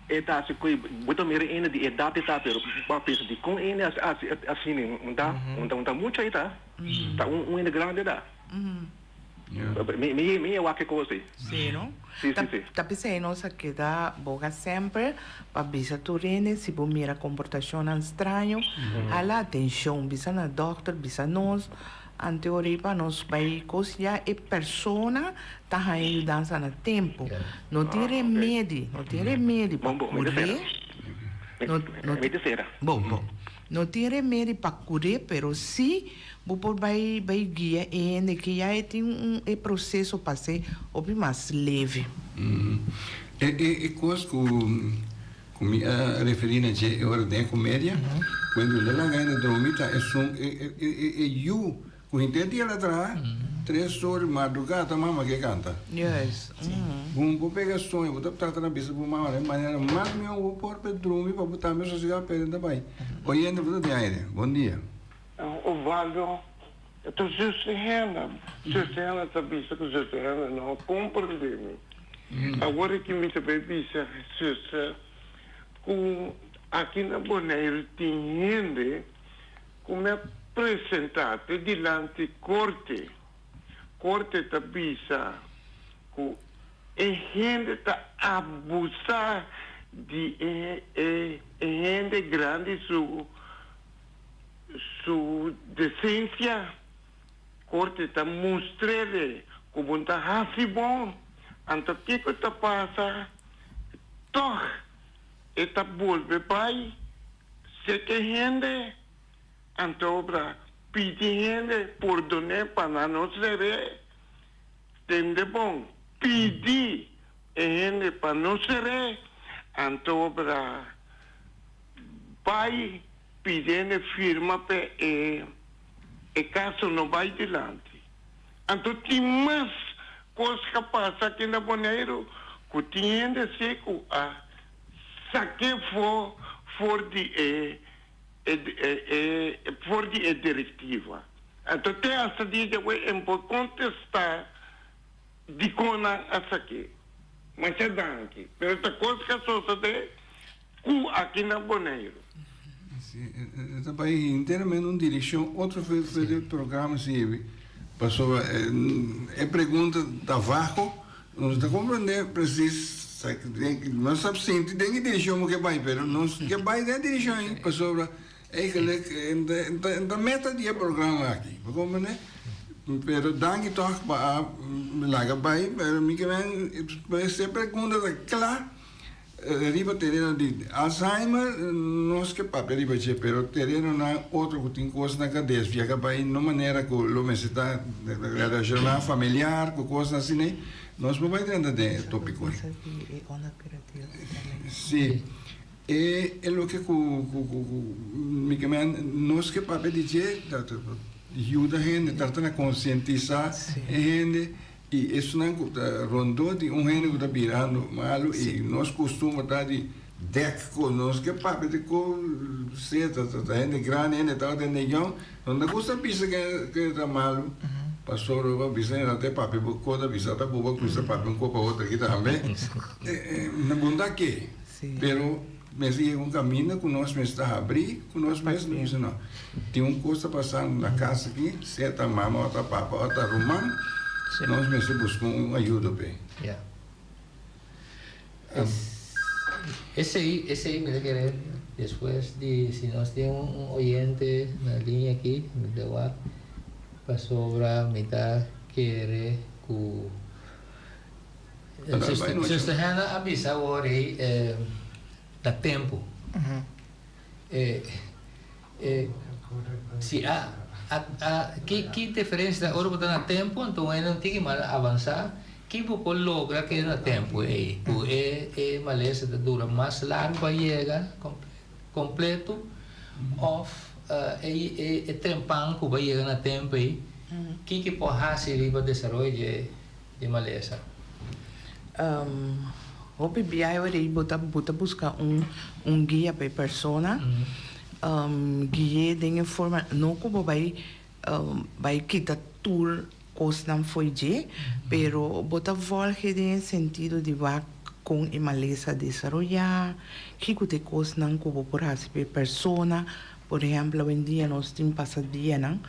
eta se coi bota mira ene de idade tá, pero para pensar de com ene assim não tá muito aí tá. Tá ene grande tá. Me é o que coisa. Sim, não? Sim. Tá pensando nossa que dá boca sempre para bisa turene se bom mira comportação estranho, ala atenção bisa na doctor bisa nós anteori para nós vai coisa e persona tá ajudando na tempo. Não tem remédio, para curar. Não tem remédio para curar, pero se você vai guiar ainda que já tem processo para ser mais leve. E coisa que me referi a hora de comédia, quando ela ganha dormita é eu que entende ela atrás 3 horas madrugada mama que canta. Yes. Vou pegar sonho, vou tratar na bisa por uma maneira mais meu vou pôr para dormir para botar meu social perto também. Oyendo você de aire. Bom dia. O Valdo, eu estou justo Helena está bisa que justo Helena não compreende. Agora que me também bisa justo com aqui na Bonaire tem gente como é apresentado diante corte está bisa com gente está abusar de gente grande su decência corte está mostrando como está assim bom então que está passa toh está volve pai se que gente então para pedir gente por donar para não se ver tende bom pedir gente para não se ver então para pai pedindo firma para e caso não vai adiante. Então tem mais coisas que passam aqui na Bonaire que tem de ser que saque for de voor die directiva. En tot essa dia é importante contestar de kona essa aqui. Mas é danke. Pero esta coisa que só de cu aqui na Bonaire. Esta país inteiramente uma direção, outro programa se passou é pergunta da Vaco, nós está compreender preciso nós sabemos sim tem que direção que vai, pero nós que vai da direção aí passou eigenlijk da meta do programa aqui, compreender? Pero danke toch para laga vai, pero me que vem se pergunta da claro riba terreno de Alzheimer, nós que papel riba che, pero terreno na outro que tem coisa na cabeça, via vai de maneira que o homem está relacionado familiar, com coisas assim, né? Nós não vai dentro de tópico. Sim. E o que me que nós que papel de che, ajuda a gente, tratando de conscientizar a gente. E isso não rondou de gente que está virando malo e nós costumamos estar de deco, nós que papo de seta, a gente grande, a gente está de negão, não custa pisa que está malo, passou a pisa até papo, coda pisa está boa, custa papo um copo outra aqui também, na bunda que, pero mas é caminho que nós mesmos está a abrir, que nós mesmos não, tem coisa passando na casa aqui, seta mama, outra papa, outra romã. Nós mesmos buscamos ajuda bem. Yeah. Esse aí me querer depois de se nós temos oyente na linha aqui, me deu para sobra me dá querer com se Hannah avisa agora dá tempo. Se que diferença agora que está no tempo, então ele não tem que mais avançar, que você logra que no tempo é maleza dura mais largo para chegar completo, ou é tempão que vai chegar no tempo aí, que pode fazer para desenvolver de maleza? O PBI aí bota buscar guia para a pessoa. Guia de forma não como vai quitar tour coisa não foi de, pero bota volta de sentido de vai com a maleza desenvolver, que te coisa não como por fazer persona, por exemplo, hoje em dia nós temos passadia não,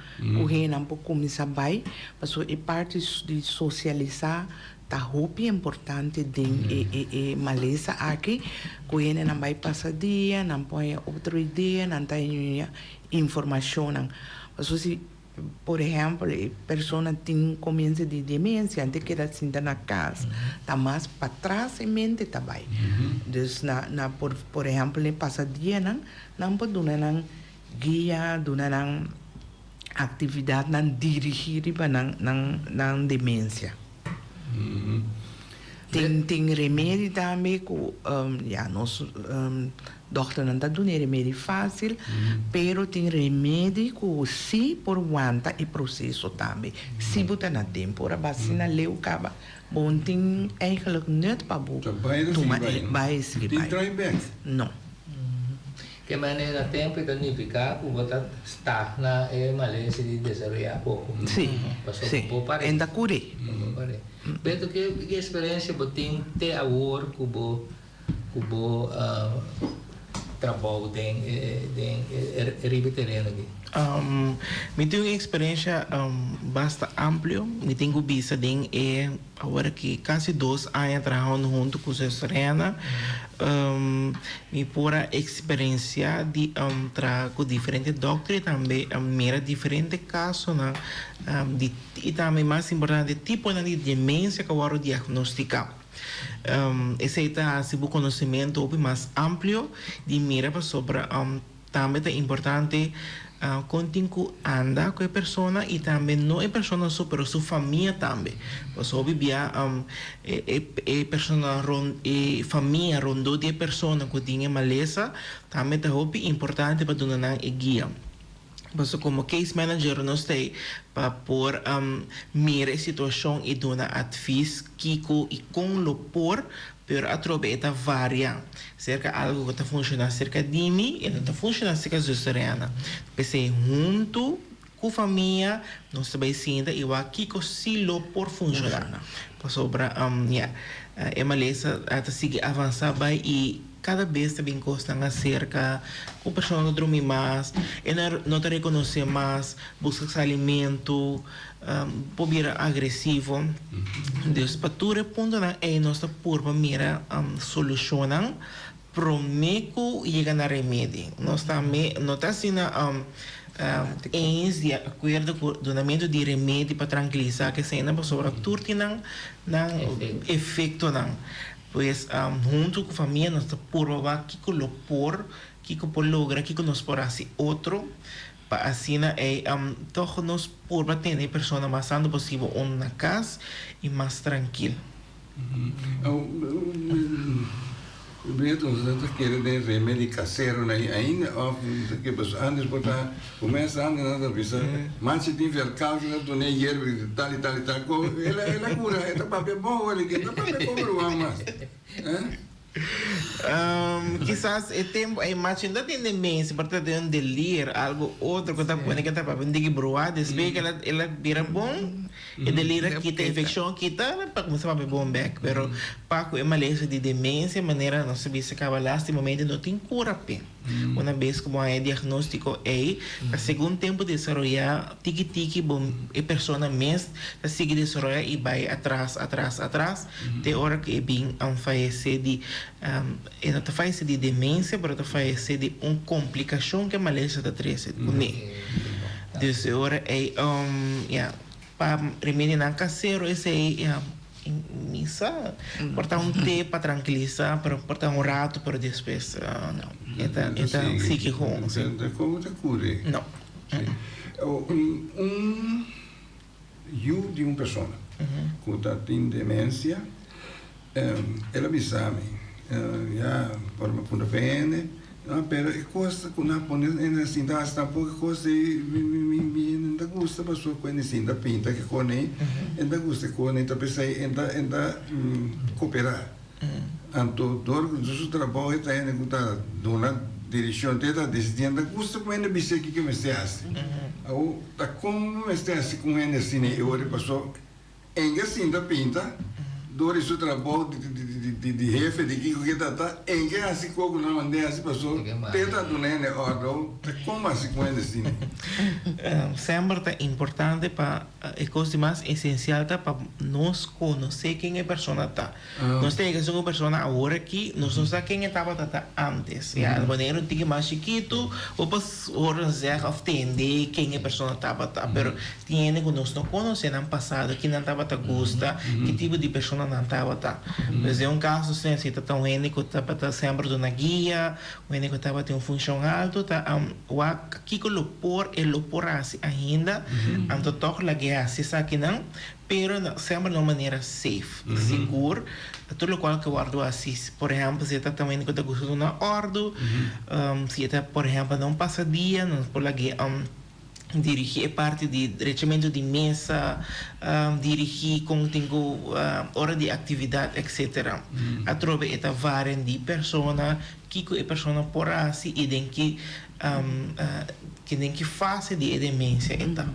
o que não pode começar vai, mas é parte de socializar. Tá roupa importante de maleza aqui, que ele não vai passar dia, não põe outra ideia, não tem informação. Mas se, por exemplo, a pessoa tem começa de demência, antes que ela sinta na casa, tá mais para trás em mente também. Então, por exemplo, passa dia não pode dar guia, dar atividade, não dirigir para não demência. Tem remédio também que nosso doutor não está dando remédio fácil, pero tem remédio que se por aguenta e processo também. Se botar na tempo, a vacina leu acaba. Bom, tem eigenlijk niet para tomar vai seguir. Tem try back? Não. Que maneira tempo significa que você está na maleza de desenvolver pouco. Sim. Ainda cure. Beto que experiência você tem até agora que você trabalho em terreno aqui? Eu tenho uma experiência bastante ampla. Eu tenho visto agora que quase 2 anos trabalhando junto com a Serena. Eu pura experiência de com diferentes doutores também, mira diferentes casos, e também mais importante, tipo de demência que eu vou diagnosticar. Esse é o conhecimento mais amplo de mira sobre também é importante contigo anda com a pessoa e também não é pessoa só, mas sua família também. Pois obvia pessoa família rondou de pessoa que tem maleza também é importante para dar guia. Mas como case manager nós temos para pôr mirar a situação e dar advice kiko e com lopor pero a trobe está varia. Cerca algo que está funcionando cerca de mim, e não está funcionando cerca de Serena. Pensei junto com a família, nós também sinta e o aqui que silo por funcionar. Passou para é uma lesa até seguir avançar bem e cada vez também gostam acerca com pessoa não dormir mais, e não te reconhecer mais, buscar alimento, pobira agressivo. Deus para tudo ponto na é nossa porpa mira solucionam prometo chega na remédio. Nós também não está assim eens de acordo com o donamento de remédio para tranquilizar que se ainda pessoa turti não efeito não. Pois junto com a família nós por vai que colopor que por logra que nos por assim outro para assim todos nós por bater a pessoa mais sano possível na casa e mais tranquilo. Beto, você quer de remédio caseiro ainda que antes botar começa a pensar mas se tem vercal já tô nem hierba tal ela cura é papel bom ele que papel bom mais quizás é tempo é mais ainda tem demência para ter um delírio algo outro que está pone que está para vender broa desde que ela vira bom e delírio quita infecção quita para começar a beber bom back pero paco é maleza de demência maneira não se vê acaba lastimamente não tem cura pé uma vez como é diagnóstico é a segundo tempo de desenvolver tiki bom e pessoa mesmo a seguir desenvolver e vai atrás de hora que bem falecer de e não faz de demência para falecer de uma complicação que a maleza está trazendo desde hora é para remédio não caseiro esse é missa portar té para tranquilizar para portar rato para depois não então fique ruim como te cure não eu de uma pessoa que tem demência ela me sabe já por uma ponta pene pero é coisa que não pode assim dá pouca coisa me ainda gosta pessoa com assim da pinta que cone ainda gosta com ainda pensei ainda cooperar anto dor do seu trabalho está ainda tá dona direção dela decidindo gosta com ainda bicho que me se assim ou tá como me se assim com ainda assim eu olho passou ainda assim da pinta dor isso trabalho de jefe de que tá em que assim como não mandei assim passou tenta do nene ou como assim com ele assim sempre é importante para é coisa mais essencial para nós conhecer quem é a pessoa tá nós temos que uma pessoa agora aqui nós não sabemos quem estava antes a maneira que mais chiquito ou para horas já entender quem é a pessoa estava pero tem que nós não conhecemos no passado que não estava gosta que tipo de pessoa não estava mas é um caso assim se tá um único tá sempre na guia o único estava tem uma função alta tá o aqui que lo por assim ainda anto toque la guia se sabe não pero sempre de uma maneira safe seguro tudo o qual que guardo assim por exemplo se tá também que tá gostando na ordem se tá por exemplo não passa dia não por la guia dirigir parte de regimento de mesa, dirigir como tenho hora de atividade, etc. A trove é várias de pessoa que a pessoa por assim e tem que fase de demência então.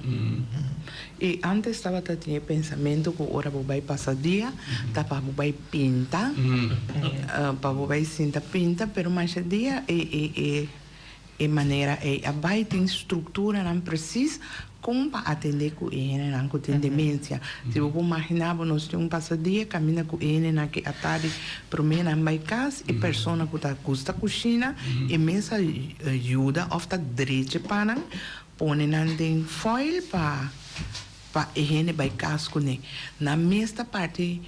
E antes estava tinha pensamento que ora vai passar dia, tá para vai pintar, para vai sentar pinta, pero mais dia e maneira a vai tem estrutura não precisa como para atender com ele não com tem demência se eu imaginar nós temos passadia caminha com ele na que a tarde para mim não vai casa e pessoa que está custa cozinha e mesa ajuda ofta direito para põe não tem foil para ele vai casa com ele na mesma parte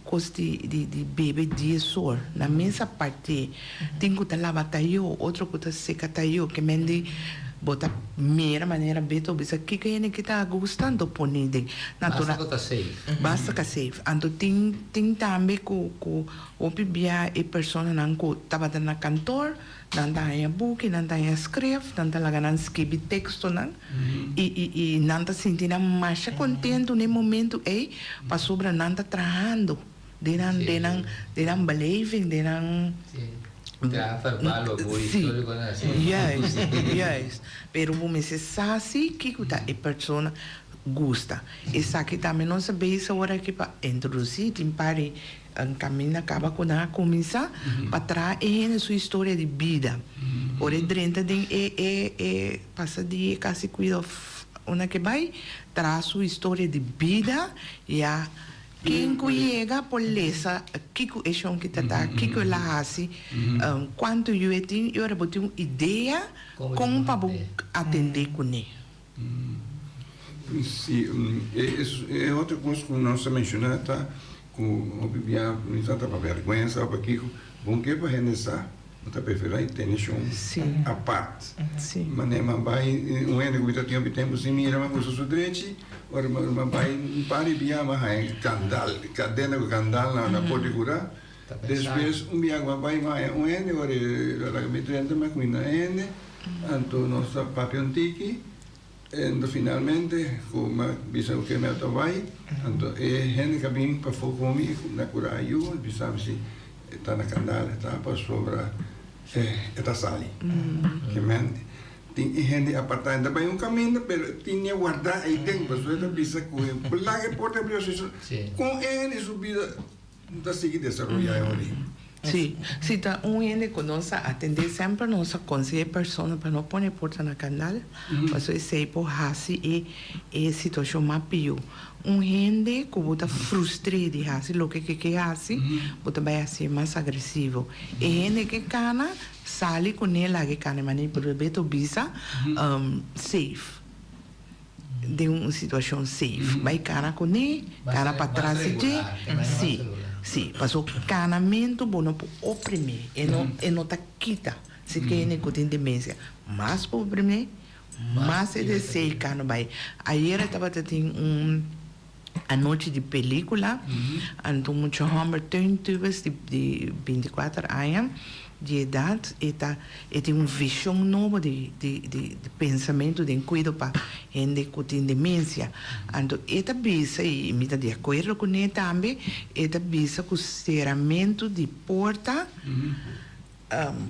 costi de bebê de sor na mesma parte tem que lavar taio outro que seca taio que mende bota primeira maneira beto bisa que ele que tá gostando pone de natural basta que safe ando tem também com o bibia e pessoa não que tava na cantor não tá em book não tá em script não tá lá ganhando escrever texto não e não tá sentindo mais contento no momento para sobre não tá trabalhando denan beleving, denan... Ja, verbal o boy, Sim. histórico assim. Juist. Pero você sabe que a pessoa gosta. E sabe também nós sabemos agora que para introduzir, tem para um caminho acaba com a começar para trazer a sua história de vida. Por dentro de passa de quase cuidado uma que vai traz sua história de vida e a quem chega por essa que é chão que tá que lá assim quanto eu tenho eu vou ter uma ideia como para atender com ele. Sim, é outra coisa que nós mencionamos, tá? Com o bebê, não está para vergonha, sabe para que bom que para renascer, não está preferir ter chão a parte. Sim. Mas nem vai um ano que está tendo tempo se mira uma coisa sobre direito, ora mas vai pare bia mas é cadena com candal na pode curar. Depois bia vai mais um ano ora lá me treina mas com ano, então nossa papel tiki. E finalmente, como bisa o que me vai, então é gente que vem para focar na cura eu, bisa se está na candala, está para sobra esta sali. Que mente, tem gente apartada também um caminho, pero tinha guardar aí tem pessoas bisa com lá que porta abrir com ele subida da seguir desenvolver ali. Sim, se tá gente que nós atender sempre nossa conselho pessoa para não pôr porta na canal, mas eu sei por assim é situação mais pior. Gente que bota frustrado assim, lo que assim, bota vai ser mais agressivo. E gente que cana sale com ela que cana mas por beto bisa safe. De uma situação safe, vai cana com ele, cana para trás de, sim. Sim, mas o canamento bom não pode oprimir, e não tá quita, se que ele tem demência, mas para oprimir, mas ele sei que não vai. Ayer estava tendo a noite de película, então muito homem tubes de 24 anos de idade e tem uma visão nova de pensamento, de cuidado para gente que tem demência. Então, esta visa, e me está de acordo com ele também, esta visa com o cerramento de porta,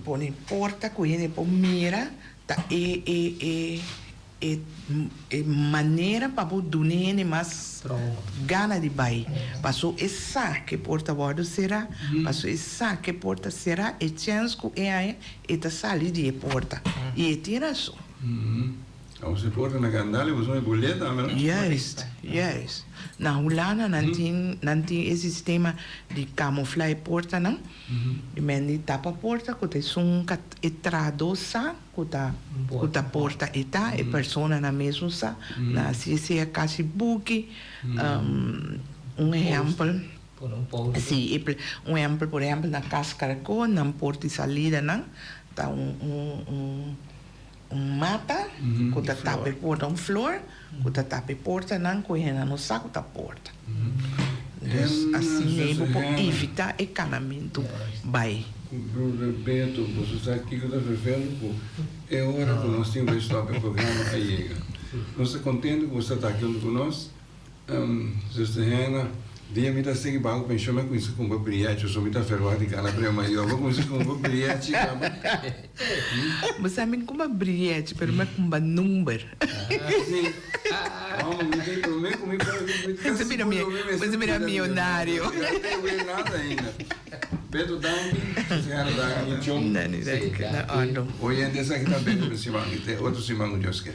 põe porta com ele por mira, maneira para poder mais gana de bai. Passou essa que porta bordo será, passou essa que porta será, e chance que é esta sali de porta. E tira só. Você porta na candala, você é boleta, não? Yes. Na Holanda não tem esse sistema de camuflar porta, não? E mendi tapa porta, que tem som que tradosa, que tá porta e tá, e persona na mesma sa, na se é quase buque, exemplo. Sim, um exemplo, por exemplo, na cascara com, na porta de salida, não? Tá mata, que tá tapa porta, flor, que tá tapa porta, não, que é no saco da porta. Então, assim mesmo, para evitar encanamento, vai. Bruno Beto, você sabe o que eu estou vivendo? É hora que nós temos que stop o programa aí. Nós estamos contentes que você está aqui conosco. Sister Hannah, dia me está seguindo para o pensamento com isso com o brilhante, eu sou muito ferroado de cana para mim, eu vou com isso com o brilhante. Mas a mim como brilhante, pero me com número. Sim. Vamos, me tem problema comigo. Você mira milionário. Não tem nada ainda. Pedro Dangue, Sister Hannah Dangue, Não. hoje em dia essa aqui está bem por cima, tem outro cima que Deus quer.